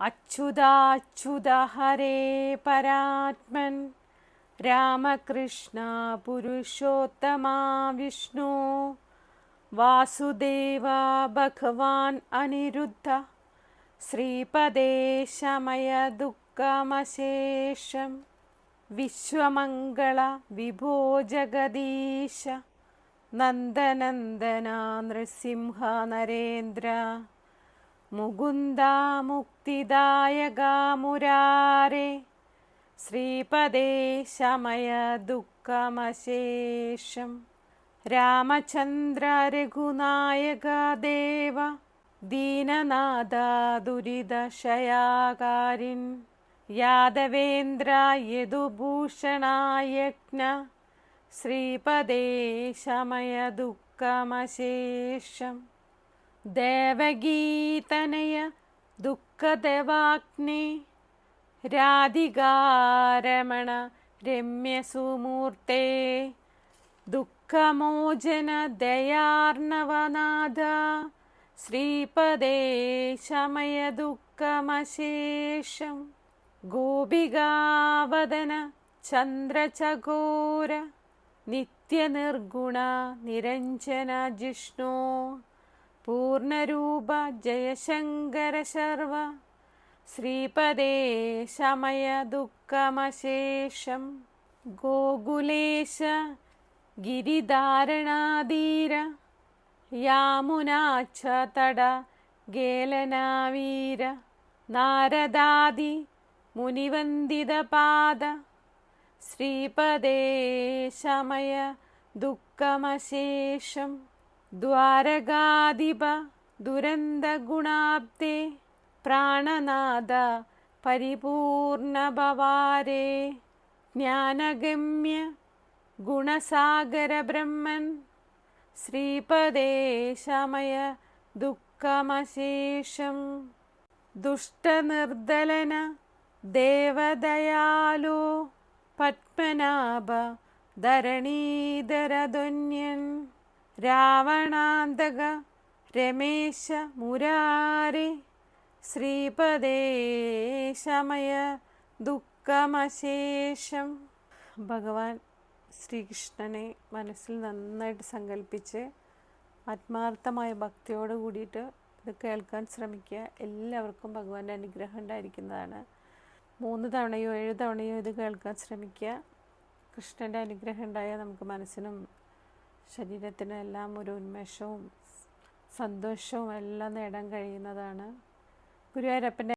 അച്യുതാച്യുത ഹരേ പരാത്മൻ രാമകൃഷ്ണ പുരുഷോത്തമാ വിഷ്ണു വാസുദേവ ഭഗവാൻ അനിരുദ്ധ ശ്രീപദേ ശമയ ദുഃഖമശേഷം വിശ്വമംഗള വിഭോ ജഗദീശ നന്ദനന്ദന നൃസിംഹ നരേന്ദ്ര മുകുന്ദ മുക്തിദായക മുരാരേ ശ്രീപദേ ശമയ ദുഃഖമശേഷം രാമചന്ദ്ര രഘുനായക ദേവ ദീനനാഥ ദുരിതശയാകാരിൻ യാദവേന്ദ്ര യദുഭൂഷണായജ്ഞ ശ്രീപദേ ശമയ ദുഃഖമശേഷം ദേവഗീതനയ ദുഃഖദവാഗ്നേ രാധികാരമണ രമ്യസുമൂർത്തേ ദുഃഖമോചന ദയാർണവനാഥ ശ്രീപദേ ശമയ ദുഃഖമശേഷം ഗോപികാവദന ചന്ദ്രചകോര നിത്യനിർഗുണ നിരഞ്ജന ജിഷ്ണു പൂർണ്ണരൂപ ജയശങ്കര ശർവ ശ്രീപദേ ശമയ ദുഃഖമശേഷം ഗോകുലേശ ഗിരിധാരണാധീര യാമുനാച്ഛതട ഗേലനാവീര നാരദാദി മുനിവന്ദിതപാദ ശ്രീപദേ ശമയ ദുഃഖമശേഷം ദ്വാരകാധിപ ദുരന്തഗുണാബ്ദേ പ്രാണനാഥ പരിപൂർണഭവാരേ ജ്ഞാനഗമ്യ ഗുണസാഗര ബ്രഹ്മൻ ശ്രീപദേ ശമയ ദുഃഖമശേഷം ദുഷ്ടനിർദലന ദേവദയാലോ പത്മനാഭ ധരണീധരധന്യൻ രാവണാന്തക രമേശ മുരാരേ ശ്രീപദേ ശമയ ദുഃഖമശേഷം. ഭഗവാൻ ശ്രീകൃഷ്ണനെ മനസ്സിൽ നന്നായിട്ട് സങ്കല്പിച്ച് ആത്മാർത്ഥമായ ഭക്തിയോട് കൂടിയിട്ട് ഇത് കേൾക്കാൻ ശ്രമിക്കുക. എല്ലാവർക്കും ഭഗവാന്റെ അനുഗ്രഹം ഉണ്ടായിരിക്കുന്നതാണ്. 3 തവണയോ 7 തവണയോ ഇത് കേൾക്കാൻ ശ്രമിക്കുക. കൃഷ്ണൻ്റെ അനുഗ്രഹം ഉണ്ടായാൽ നമുക്ക് മനസ്സിനും ശരീരത്തിനും എല്ലാം ഒരു ഉന്മേഷവും സന്തോഷവും എല്ലാം നേടാൻ കഴിയുന്നതാണ്. ഗുരുവായൂരപ്പൻ്റെ